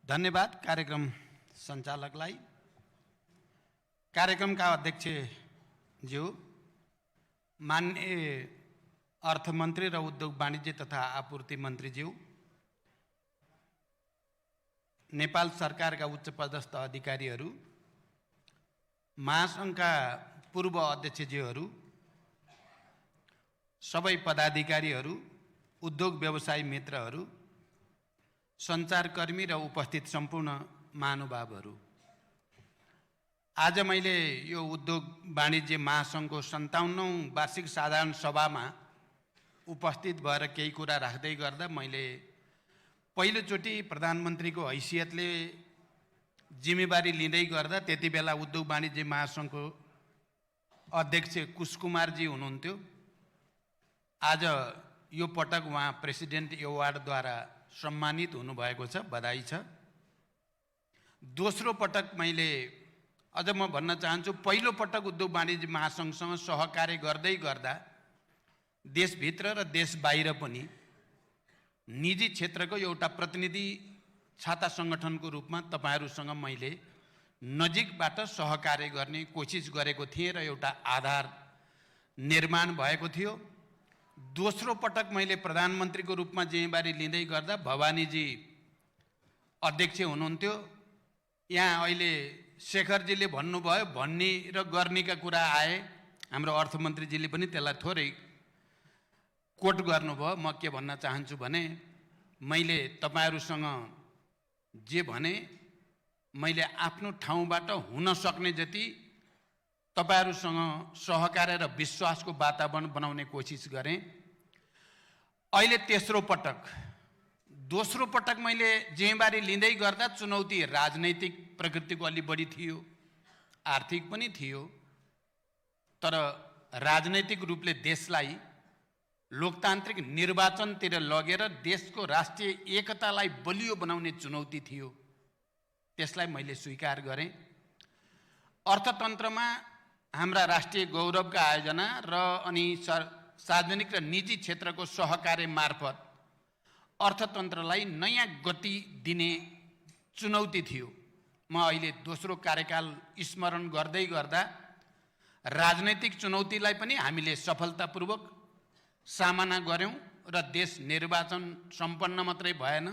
धन्यवाद कार्यक्रम सञ्चालकलाई। कार्यक्रमका अध्यक्षज्यू, माननीय अर्थमन्त्री र उद्योग वाणिज्य तथा आपूर्ति मन्त्रीज्यू, नेपाल सरकारका उच्च पदस्थ अधिकारीहरू, महासङ्घका पूर्व अध्यक्षज्यूहरू, सबै पदाधिकारीहरू, उद्योग व्यवसायी मित्रहरू, सञ्चारकर्मी र उपस्थित सम्पूर्ण महानुभावहरू, आज मैले यो उद्योग वाणिज्य महासङ्घको 57औं वार्षिक साधारण सभामा उपस्थित भएर केही कुरा राख्दै गर्दा मैले पहिलोचोटि प्रधानमन्त्रीको हैसियतले जिम्मेवारी लिँदै गर्दा त्यति बेला उद्योग वाणिज्य महासङ्घको अध्यक्ष कुशकुमारजी हुनुहुन्थ्यो। आज यो पटक उहाँ प्रेसिडेन्ट एवार्डद्वारा सम्मानित हुनुभएको छ, बधाई छ। दोस्रो पटक मैले अझ म भन्न चाहन्छु, पहिलो पटक उद्योग वाणिज्य महासङ्घसँग सहकार्य गर्दै गर्दा देशभित्र र देश बाहिर पनि निजी क्षेत्रको एउटा प्रतिनिधि छाता सङ्गठनको रूपमा तपाईहरूसँग मैले नजिकबाट सहकार्य गर्ने कोसिस गरेको थिएँ र एउटा आधार निर्माण भएको थियो। दोस्रो पटक मैले प्रधानमन्त्रीको रूपमा जिम्मेवारी लिँदै गर्दा भवानीजी अध्यक्ष हुनुहुन्थ्यो। यहाँ अहिले शेखरजीले भन्नुभयो, भन्ने र गर्नेका कुरा आए, हाम्रो अर्थमन्त्रीजीले पनि त्यसलाई थोरै कोट गर्नुभयो। म के भन्न चाहन्छु भने, मैले तपाईहरूसँग जे भने मैले आफ्नो ठाउँबाट हुन सक्ने जति तपाईहरूसँग सहकार्य र विश्वासको वातावरण बनाउने कोसिस गरेँ। अहिले तेस्रो पटक, दोस्रो पटक मैले जिम्मेवारी लिँदै गर्दा चुनौती राजनैतिक प्रकृतिको अलि बढी थियो, आर्थिक पनि थियो, तर राजनैतिक रूपले देशलाई लोकतान्त्रिक निर्वाचनतिर लगेर देशको राष्ट्रिय एकतालाई बलियो बनाउने चुनौती थियो। त्यसलाई मैले स्वीकार गरेँ। अर्थतन्त्रमा हाम्रा राष्ट्रिय गौरवका आयोजना र अनि सार्वजनिक र निजी क्षेत्रको सहकार्य मार्फत अर्थतन्त्रलाई नयाँ गति दिने चुनौती थियो। म अहिले दोस्रो कार्यकाल स्मरण गर्दै गर्दा राजनैतिक चुनौतीलाई पनि हामीले सफलतापूर्वक सामना गर्यौं र देश निर्वाचन सम्पन्न मात्रै भएन,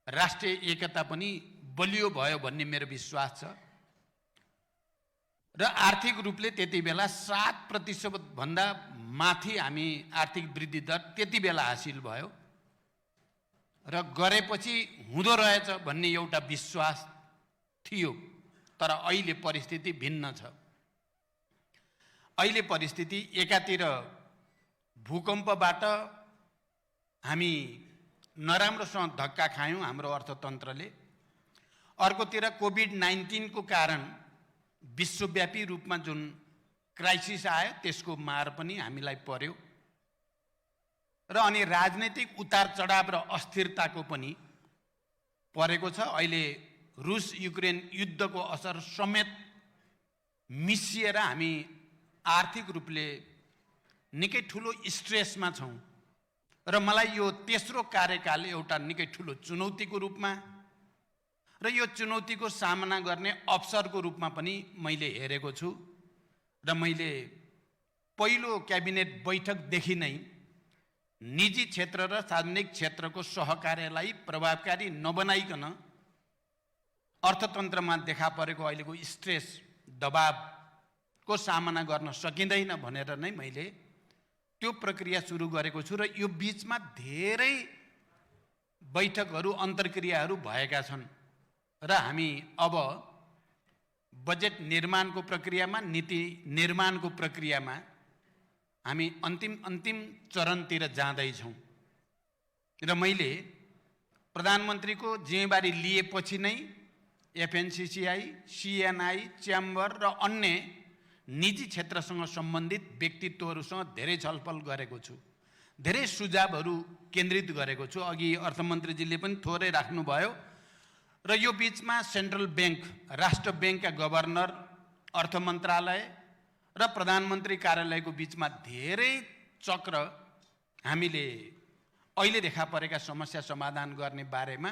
राष्ट्रिय एकता पनि बलियो भयो भन्ने मेरो विश्वास छ। र आर्थिक रूपले त्यति बेला 7% भन्दा माथि हामी आर्थिक वृद्धि दर त्यति बेला हासिल भयो र गरेपछि हुँदो रहेछ भन्ने एउटा विश्वास थियो। तर अहिले परिस्थिति भिन्न छ। अहिले परिस्थिति एकातिर भूकम्पबाट हामी नराम्रोसँग धक्का खायौँ हाम्रो अर्थतन्त्रले, अर्कोतिर कोभिड-19 को कारण विश्वव्यापी रूपमा जुन क्राइसिस आयो त्यसको मार पनि हामीलाई पर्यो र अनि राजनैतिक उतार चढाव र अस्थिरताको पनि परेको छ। अहिले रुस युक्रेन युद्धको असर समेत मिसिएर हामी आर्थिक रूपले निकै ठुलो स्ट्रेसमा छौँ र मलाई यो तेस्रो कार्यकाल एउटा निकै ठुलो चुनौतीको रूपमा र यो चुनौतीको सामना गर्ने अवसरको रूपमा पनि मैले हेरेको छु। र मैले पहिलो क्याबिनेट बैठकदेखि नै निजी क्षेत्र र सार्वजनिक क्षेत्रको सहकार्यलाई प्रभावकारी नबनाइकन अर्थतन्त्रमा देखा परेको अहिलेको स्ट्रेस दबावको सामना गर्न सकिँदैन भनेर नै मैले त्यो प्रक्रिया सुरु गरेको छु। र यो बीचमा धेरै बैठकहरू अन्तर्क्रियाहरू भएका छन् र हामी अब बजेट निर्माणको प्रक्रियामा, नीति निर्माणको प्रक्रियामा हामी अन्तिम चरणतिर जाँदैछौँ। र मैले प्रधानमन्त्रीको जिम्मेवारी लिएपछि नै एफएनसिसिआई, सिएनआई, च्याम्बर र अन्य निजी क्षेत्रसँग सम्बन्धित व्यक्तित्वहरूसँग धेरै छलफल गरेको छु, धेरै सुझावहरू केन्द्रित गरेको छु। अघि अर्थमन्त्रीजीले पनि थोरै राख्नुभयो र यो बीचमा सेन्ट्रल ब्याङ्क, राष्ट्र ब्याङ्कका गभर्नर, अर्थ मन्त्रालय र प्रधानमन्त्री कार्यालयको बीचमा धेरै चक्र हामीले अहिले देखा परेका समस्या समाधान गर्ने बारेमा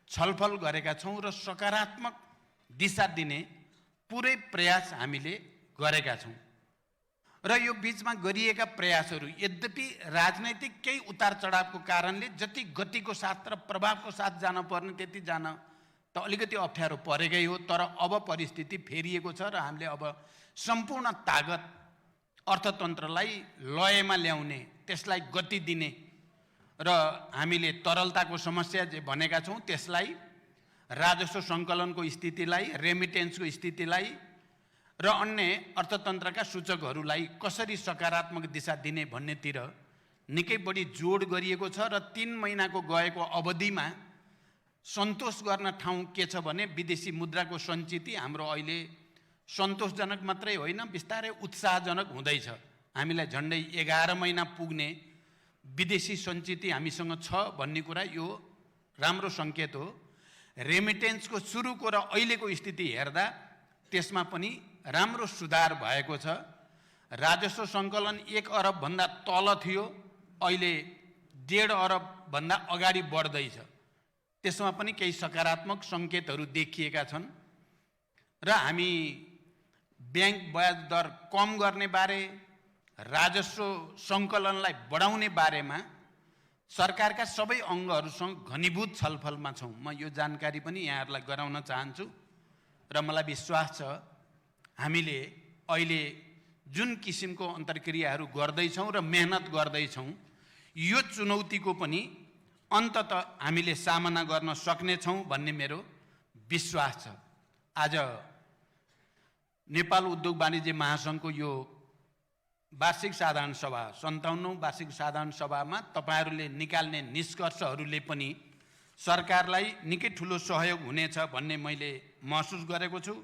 छलफल गरेका छौँ र सकारात्मक दिशा दिने पुरै प्रयास हामीले गरेका छौँ। र यो बीचमा गरिएका प्रयासहरू यद्यपि राजनैतिक केही उतार चढावको कारणले जति गतिको साथ र प्रभावको साथ जान पर्ने त्यति जान त अलिकति अप्ठ्यारो परेकै हो। तर अब परिस्थिति फेरिएको छ र हामीले अब सम्पूर्ण तागत अर्थतन्त्रलाई लयमा ल्याउने, त्यसलाई गति दिने र हामीले तरलताको समस्या जे भनेका छौँ त्यसलाई, राजस्व सङ्कलनको स्थितिलाई, रेमिटेन्सको स्थितिलाई र अन्य अर्थतन्त्रका सूचकहरूलाई कसरी सकारात्मक दिशा दिने भन्नेतिर निकै बढी जोड गरिएको छ। र 3 महिनाको गएको अवधिमा सन्तोष गर्न ठाउँ के छ भने विदेशी मुद्राको सञ्चिति हाम्रो अहिले सन्तोषजनक मात्रै होइन, बिस्तारै उत्साहजनक हुँदैछ। हामीलाई झन्डै 11 महिना पुग्ने विदेशी सञ्चिति हामीसँग छ भन्ने कुरा यो राम्रो सङ्केत हो। रेमिटेन्सको सुरुको र अहिलेको स्थिति हेर्दा त्यसमा पनि राम्रो सुधार भएको छ। राजस्व सङ्कलन 1 अरबभन्दा तल थियो, अहिले 1.5 अरबभन्दा अगाडि बढ्दैछ। त्यसमा पनि केही सकारात्मक सङ्केतहरू देखिएका छन्। र हामी ब्याङ्क ब्याज दर कम गर्ने बारे, राजस्व सङ्कलनलाई बढाउने बारेमा सरकारका सबै अङ्गहरूसँग घनीभूत छलफलमा छौँ। म यो जानकारी पनि यहाँहरूलाई गराउन चाहन्छु र मलाई विश्वास छ हामीले अहिले जुन किसिमको अन्तर्क्रियाहरू गर्दैछौँ र मेहनत गर्दैछौँ, यो चुनौतीको पनि अन्ततः हामीले सामना गर्न सक्नेछौँ भन्ने मेरो विश्वास छ। आज नेपाल उद्योग वाणिज्य महासङ्घको यो वार्षिक साधारण सभा, 57औं वार्षिक साधारण सभामा तपाईहरूले निकाल्ने निष्कर्षहरूले पनि सरकारलाई निकै ठुलो सहयोग हुनेछ भन्ने मैले महसुस गरेको छु।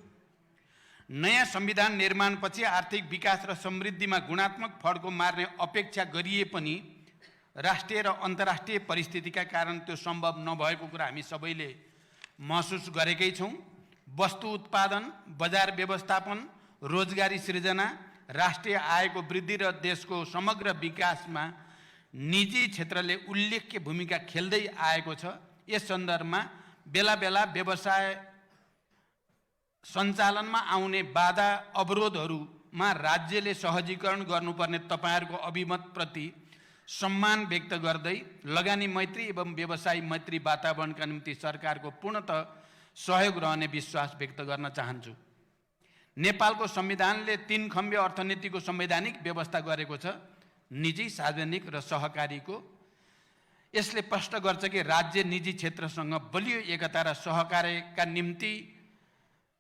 नयाँ संविधान निर्माणपछि आर्थिक विकास र समृद्धिमा गुणात्मक फड्को मार्ने अपेक्षा गरिए पनि राष्ट्रिय र अन्तर्राष्ट्रिय परिस्थितिका कारण त्यो सम्भव नभएको कुरा हामी सबैले महसुस गरेकै छौँ। वस्तु उत्पादन, बजार व्यवस्थापन, रोजगारी सृजना, राष्ट्रिय आयको वृद्धि र देशको समग्र विकासमा निजी क्षेत्रले उल्लेख्य भूमिका खेल्दै आएको छ। यस सन्दर्भमा बेला बेला व्यवसाय सञ्चालनमा आउने बाधा अवरोधहरूमा राज्यले सहजीकरण गर्नुपर्ने तपाईहरूको अभिमतप्रति सम्मान व्यक्त गर्दै लगानी मैत्री एवं व्यवसाय मैत्री वातावरणका निम्ति सरकारको पूर्णतः सहयोग रहने विश्वास व्यक्त गर्न चाहन्छु। नेपालको संविधानले 3 खम्बे अर्थनीतिको संवैधानिक व्यवस्था गरेको छ, निजी, सार्वजनिक र सहकारीको। यसले स्पष्ट गर्छ कि राज्य निजी क्षेत्रसँग बलियो एकता र सहकार्यका निम्ति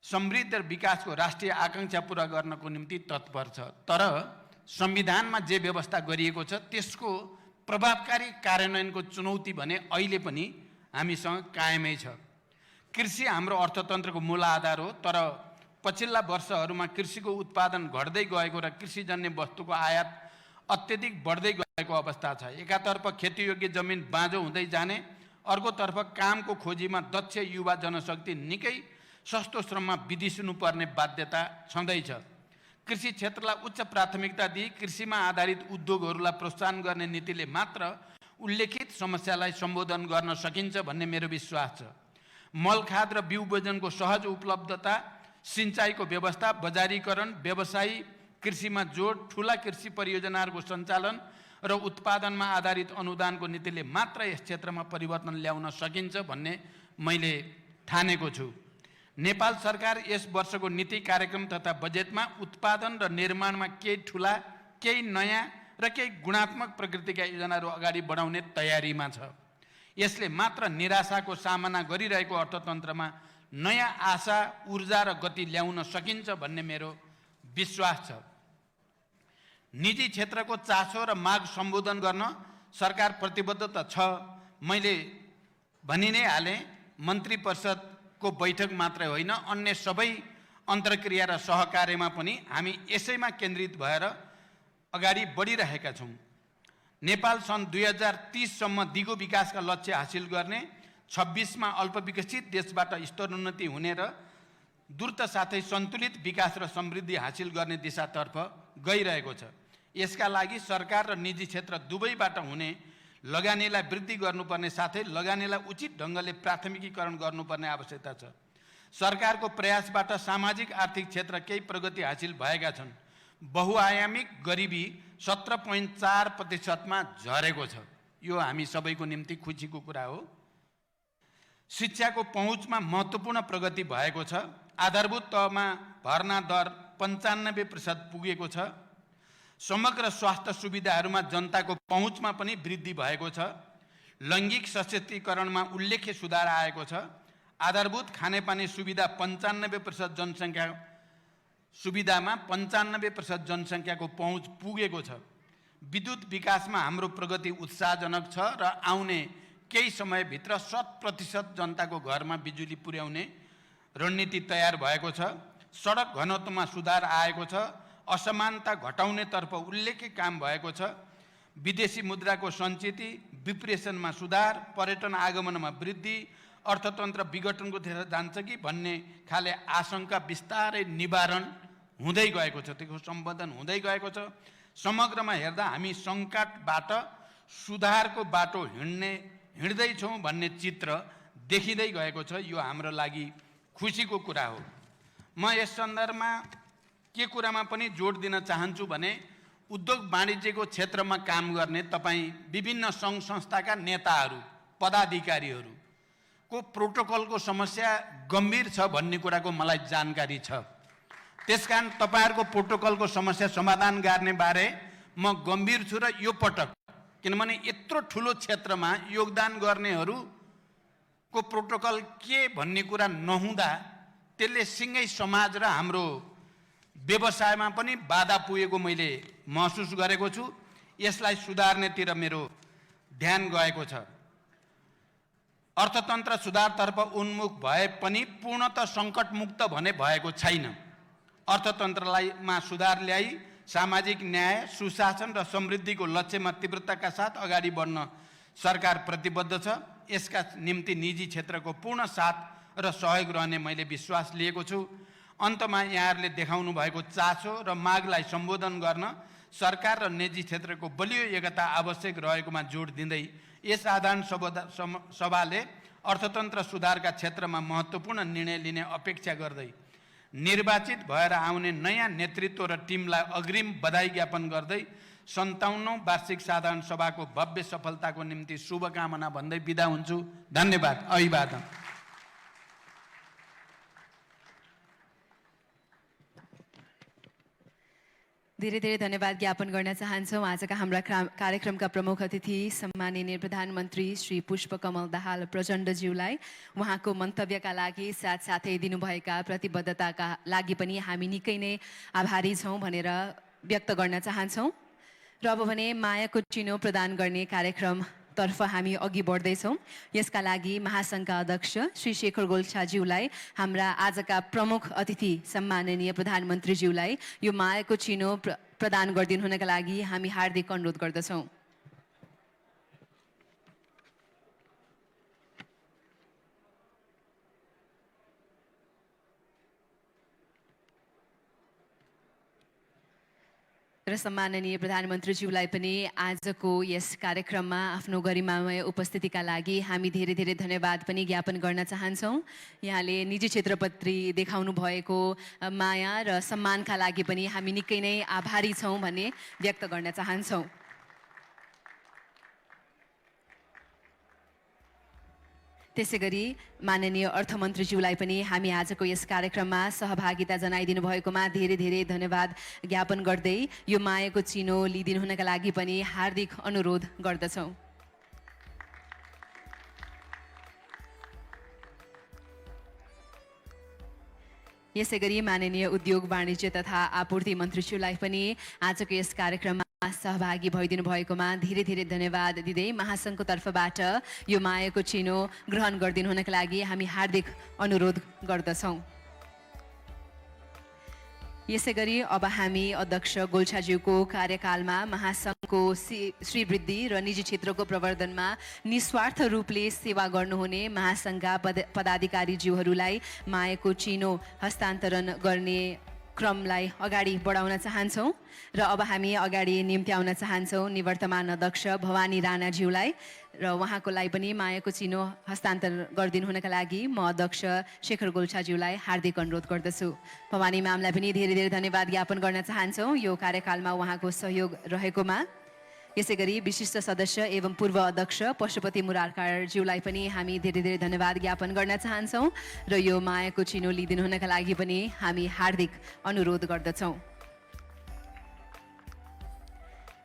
समृद्ध विकासको राष्ट्रिय आकांक्षा पूरा गर्नको निम्ति तत्पर छ। तर संविधानमा जे व्यवस्था गरिएको छ त्यसको प्रभावकारी कार्यान्वयनको चुनौती भने अहिले पनि हामीसँग कायमै छ। कृषि हाम्रो अर्थतन्त्रको मूल आधार हो, तर पछिल्ला वर्षहरूमा कृषिको उत्पादन घट्दै गएको र कृषिजन्य वस्तुको आयात अत्यधिक बढ्दै गएको अवस्था छ। एकातर्फ खेतीयोग्य जमिन बाँझो हुँदै जाने, अर्कोतर्फ कामको खोजीमा दक्ष युवा जनशक्ति निकै सस्तो श्रममा विदिसिनुपर्ने बाध्यता छँदैछ। कृषि क्षेत्रलाई उच्च प्राथमिकता दिई कृषिमा आधारित उद्योगहरूलाई प्रोत्साहन गर्ने नीतिले मात्र उल्लेखित समस्यालाई सम्बोधन गर्न सकिन्छ भन्ने मेरो विश्वास छ। मलखाद र बिउ बिजनको सहज उपलब्धता, सिंचाइको व्यवस्था, बजारीकरण, व्यवसायी कृषिमा जोड, ठुला कृषि परियोजनाहरूको सञ्चालन र उत्पादनमा आधारित अनुदानको नीतिले मात्र यस क्षेत्रमा परिवर्तन ल्याउन सकिन्छ भन्ने मैले ठानेको छु। नेपाल सरकार यस वर्षको नीति कार्यक्रम तथा बजेटमा उत्पादन र निर्माणमा केही ठुला, केही नयाँ र केही गुणात्मक प्रकृतिका योजनाहरू अगाडि बढाउने तयारीमा छ। यसले मात्र निराशाको सामना गरिरहेको अर्थतन्त्रमा नयाँ आशा, ऊर्जा र गति ल्याउन सकिन्छ भन्ने मेरो विश्वास छ। निजी क्षेत्रको चासो र माग सम्बोधन गर्न सरकार प्रतिबद्ध त छ। मैले भनि नै हालेँ, मन्त्री परिषदको बैठक मात्रै होइन, अन्य सबै अन्तर्क्रिया र सहकार्यमा पनि हामी यसैमा केन्द्रित भएर अगाडि बढिरहेका छौँ। नेपाल सन् 2030 सम्म दिगो विकासका लक्ष्य हासिल गर्ने, 26 मा अल्पविकसित देशबाट स्तरोन्नति हुने र द्रुत साथै सन्तुलित विकास र समृद्धि हासिल गर्ने दिशातर्फ गइरहेको छ। यसका लागि सरकार र निजी क्षेत्र दुवैबाट हुने लगानीलाई वृद्धि गर्नुपर्ने साथै लगानीलाई उचित ढङ्गले प्राथमिकीकरण गर्नुपर्ने आवश्यकता छ। सरकारको प्रयासबाट सामाजिक आर्थिक क्षेत्र केही प्रगति हासिल भएका छन्। बहुआयामिक गरिबी 17.4%मा झरेको छ। यो हामी सबैको निम्ति खुसीको कुरा हो। शिक्षाको पहुँचमा महत्त्वपूर्ण प्रगति भएको छ। आधारभूत तहमा भर्ना दर 95% पुगेको छ। समग्र स्वास्थ्य सुविधाहरूमा जनताको पहुँचमा पनि वृद्धि भएको छ। लैङ्गिक सशक्तिकरणमा उल्लेख्य सुधार आएको छ। आधारभूत खानेपानी सुविधा 95% जनसङ्ख्या सुविधामा 95% जनसङ्ख्याको पहुँच पुगेको छ। विद्युत विकासमा हाम्रो प्रगति उत्साहजनक छ र आउने केही समयभित्र 100% जनताको घरमा बिजुली पुर्याउने रणनीति तयार भएको छ। सडक घनत्वमा सुधार आएको छ। असमानता घटाउनेतर्फ उल्लेख्य काम भएको छ। विदेशी मुद्राको सञ्चिति, विप्रेषणमा सुधार, पर्यटन आगमनमा वृद्धि, अर्थतन्त्र विघटनको तिर जान्छ कि भन्ने खाले आशंका बिस्तारै निवारण हुँदै गएको छ, त्यसको सम्बोधन हुँदै गएको छ। समग्रमा हेर्दा हामी सङ्कटबाट सुधारको बाटो हिँड्दैछौँ भन्ने चित्र देखिँदै गएको छ। यो हाम्रो लागि खुसीको कुरा हो। म यस सन्दर्भमा के कुरामा पनि जोड दिन चाहन्छु भने उद्योग वाणिज्यको क्षेत्रमा काम गर्ने तपाईँ विभिन्न सङ्घ संस्थाका नेताहरू, पदाधिकारीहरूको प्रोटोकलको समस्या गम्भीर छ भन्ने कुराको मलाई जानकारी छ। त्यसकारण तपाईहरुको प्रोटोकलको समस्या समाधान गर्ने बारे म गम्भीर छु र यो पटक, किनभने यत्रो ठुलो क्षेत्रमा योगदान गर्नेहरूको प्रोटोकल के भन्ने कुरा नहुँदा त्यसले सिंगै समाज र हाम्रो व्यवसायमा पनि बाधा पुगेको मैले महसुस गरेको छु। यसलाई सुधार्नेतिर मेरो ध्यान गएको छ। अर्थतन्त्र सुधारतर्फ उन्मुख भए पनि पूर्णतः सङ्कटमुक्त भने भएको छैन। अर्थतन्त्रलाईमा सुधार ल्याई सामाजिक न्याय, सुशासन र समृद्धिको लक्ष्यमा तीव्रताका साथ अगाडि बढ्न सरकार प्रतिबद्ध छ। यसका निम्ति निजी क्षेत्रको पूर्ण साथ र सहयोग रहने मैले विश्वास लिएको छु। अन्तमा यहाँहरूले देखाउनु भएको चासो र मागलाई सम्बोधन गर्न सरकार र निजी क्षेत्रको बलियो एकता आवश्यक रहेकोमा जोड दिँदै यस साधारण सभाले अर्थतन्त्र सुधारका क्षेत्रमा महत्त्वपूर्ण निर्णय लिने अपेक्षा गर्दै निर्वाचित भएर आउने नयाँ नेतृत्व र टिमलाई अग्रिम बधाई ज्ञापन गर्दै 57औं वार्षिक साधारण सभाको भव्य सफलताको निम्ति शुभकामना भन्दै बिदा हुन्छु। धन्यवाद। अभिवादन। धेरै धेरै धन्यवाद ज्ञापन गर्न चाहन्छौँ आजका हाम्रा कार्यक्रमका प्रमुख अतिथि सम्माननीय प्रधानमन्त्री श्री पुष्पकमल दाहाल प्रचण्डज्यूलाई उहाँको मन्तव्यका लागि साथसाथै दिनुभएका प्रतिबद्धताका लागि पनि हामी निकै नै आभारी छौँ भनेर व्यक्त गर्न चाहन्छौँ। र अब भने मायाको चिनो प्रदान गर्ने कार्यक्रमतर्फ हामी अघि बढ्दैछौँ। यसका लागि महासङ्घका अध्यक्ष श्री शेखर गोल्छाज्यूलाई, हाम्रा आजका प्रमुख अतिथि सम्माननीय प्रधानमन्त्रीज्यूलाई यो मायाको चिनो प्रदान गरिदिनुहुनका लागि हामी हार्दिक अनुरोध गर्दछौँ। र सम्माननीय प्रधानमन्त्रीज्यूलाई पनि आजको यस कार्यक्रममा आफ्नो गरिमामय उपस्थितिका लागि हामी धेरै धेरै धन्यवाद पनि ज्ञापन गर्न चाहन्छौँ। यहाँले निजी क्षेत्रप्रति देखाउनु भएको माया र सम्मानका लागि पनि हामी निकै नै आभारी छौँ भन्ने व्यक्त गर्न चाहन्छौँ। त्यसैगरी माननीय अर्थमन्त्रीज्यूलाई पनि हामी आजको यस कार्यक्रममा सहभागिता जनाइदिनु भएकोमा धेरै धेरै धन्यवाद ज्ञापन गर्दै यो मायाको चिनो लिइदिनुहुनका लागि पनि हार्दिक अनुरोध गर्दछौँ। यसैगरी माननीय उद्योग वाणिज्य तथा आपूर्ति मन्त्रीज्यूलाई पनि आजको यस कार्यक्रममा सहभागी भइदिनु भएकोमा धेरै धेरै धन्यवाद दिँदै महासङ्घको तर्फबाट यो मायाको चिनो ग्रहण गरिदिनुहुनका लागि हामी हार्दिक अनुरोध गर्दछौँ। यसैगरी अब हामी अध्यक्ष गोल्छाज्यूको कार्यकालमा महासङ्घको श्रीवृद्धि र निजी क्षेत्रको प्रवर्धनमा निस्वार्थ रूपले सेवा गर्नुहुने महासङ्घका पदाधिकारीज्यूहरूलाई मायाको चिनो हस्तान्तरण गर्ने क्रमलाई अगाडि बढाउन चाहन्छौँ र अब हामी अगाडि निम्त्याउन चाहन्छौँ निवर्तमान अध्यक्ष भवानी राणाज्यूलाई र उहाँकोलाई पनि मायाको चिनो हस्तान्तर गरिदिनु हुनका लागि म अध्यक्ष शेखर गोल्छाज्यूलाई हार्दिक अनुरोध गर्दछु। भवानी म्यामलाई पनि धेरै धेरै धन्यवाद ज्ञापन गर्न चाहन्छौँ यो कार्यकालमा उहाँको सहयोग रहेकोमा। यसै गरी विशिष्ट सदस्य एवं पूर्व अध्यक्ष पशुपति मुरारकारज्यूलाई पनि हामी धेरै धेरै धन्यवाद ज्ञापन गर्न चाहन्छौँ र यो मायाको चिनो लिइदिनु हुनका लागि पनि हामी हार्दिक अनुरोध गर्दछौँ।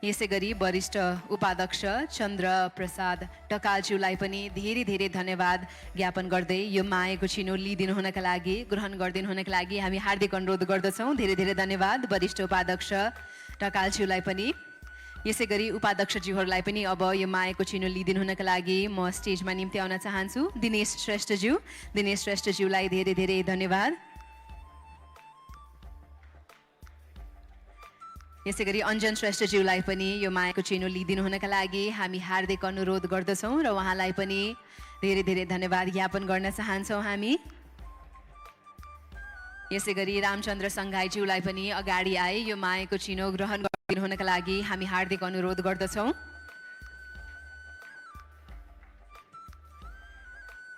यसै गरी वरिष्ठ उपाध्यक्ष चन्द्र प्रसाद ढकालज्यूलाई पनि धेरै धेरै धन्यवाद ज्ञापन गर्दै यो मायाको चिनो लिइदिनु हुनका लागि ग्रहण गरिदिनु हुनका लागि हामी हार्दिक अनुरोध गर्दछौँ। धेरै धेरै धन्यवाद वरिष्ठ उपाध्यक्ष ढकालज्यूलाई पनि। यसै गरी उपाध्यक्षज्यूहरूलाई पनि अब यो मायाको चिनो लिइदिनु हुनका लागि म स्टेजमा निम्ति आउन चाहन्छु। दिनेश श्रेष्ठज्यूलाई धेरै धेरै धन्यवाद। यसै गरी अञ्जन श्रेष्ठज्यूलाई पनि यो मायाको चिनो लिइदिनु हुनका लागि हामी हार्दिक अनुरोध गर्दछौँ र उहाँलाई पनि धेरै धेरै धन्यवाद ज्ञापन गर्न चाहन्छौँ हामी। यसै गरी रामचन्द्र सङ्घाईज्यूलाई पनि अगाडि आए यो मायाको चिनो ग्रहण गरिदिनु हुनका लागि हामी हार्दिक अनुरोध गर्दछौँ।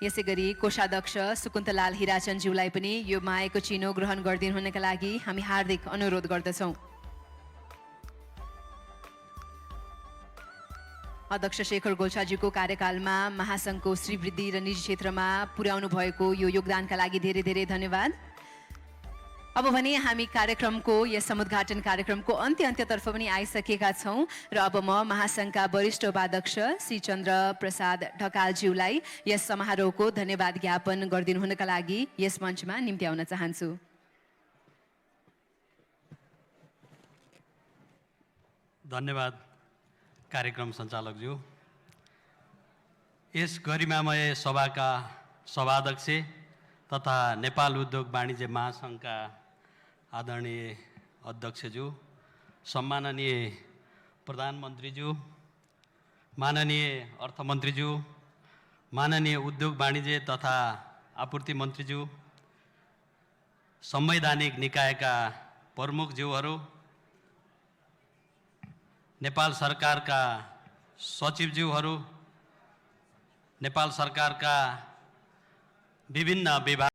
यसै गरी कोषाध्यक्ष सुकुन्तलाल हिराचन्दज्यूलाई पनि यो मायाको चिनो ग्रहण गरिदिनु हुनका लागि हामी हार्दिक अनुरोध गर्दछौँ। अध्यक्ष शेखर गोल्छाज्यूको कार्यकालमा महासङ्घको श्रीवृद्धि र निजी क्षेत्रमा पुर्याउनु भएको यो योगदानका लागि धेरै धेरै धन्यवाद। अब भने हामी कार्यक्रमको यस समुद्घाटन कार्यक्रमको अन्त्यतर्फ पनि आइसकेका छौँ र अब म महासङ्घका वरिष्ठ उपाध्यक्ष श्री चन्द्र प्रसाद ढकालज्यूलाई यस समारोहको धन्यवाद ज्ञापन गरिदिनु हुनका लागि यस मञ्चमा निम्ति आउन चाहन्छु। धन्यवाद कार्यक्रम सञ्चालकज्यू। यस गरिमामय सभाका सभाध्यक्ष तथा नेपाल उद्योग वाणिज्य महासङ्घका आदरणीय अध्यक्षज्यू, सम्माननीय प्रधानमन्त्रीज्यू, माननीय अर्थमन्त्रीज्यू, माननीय उद्योग वाणिज्य तथा आपूर्ति मन्त्रीज्यू, संवैधानिक निकायका प्रमुखज्यूहरू, नेपाल सरकारका सचिवज्यूहरू, नेपाल सरकारका विभिन्न विभाग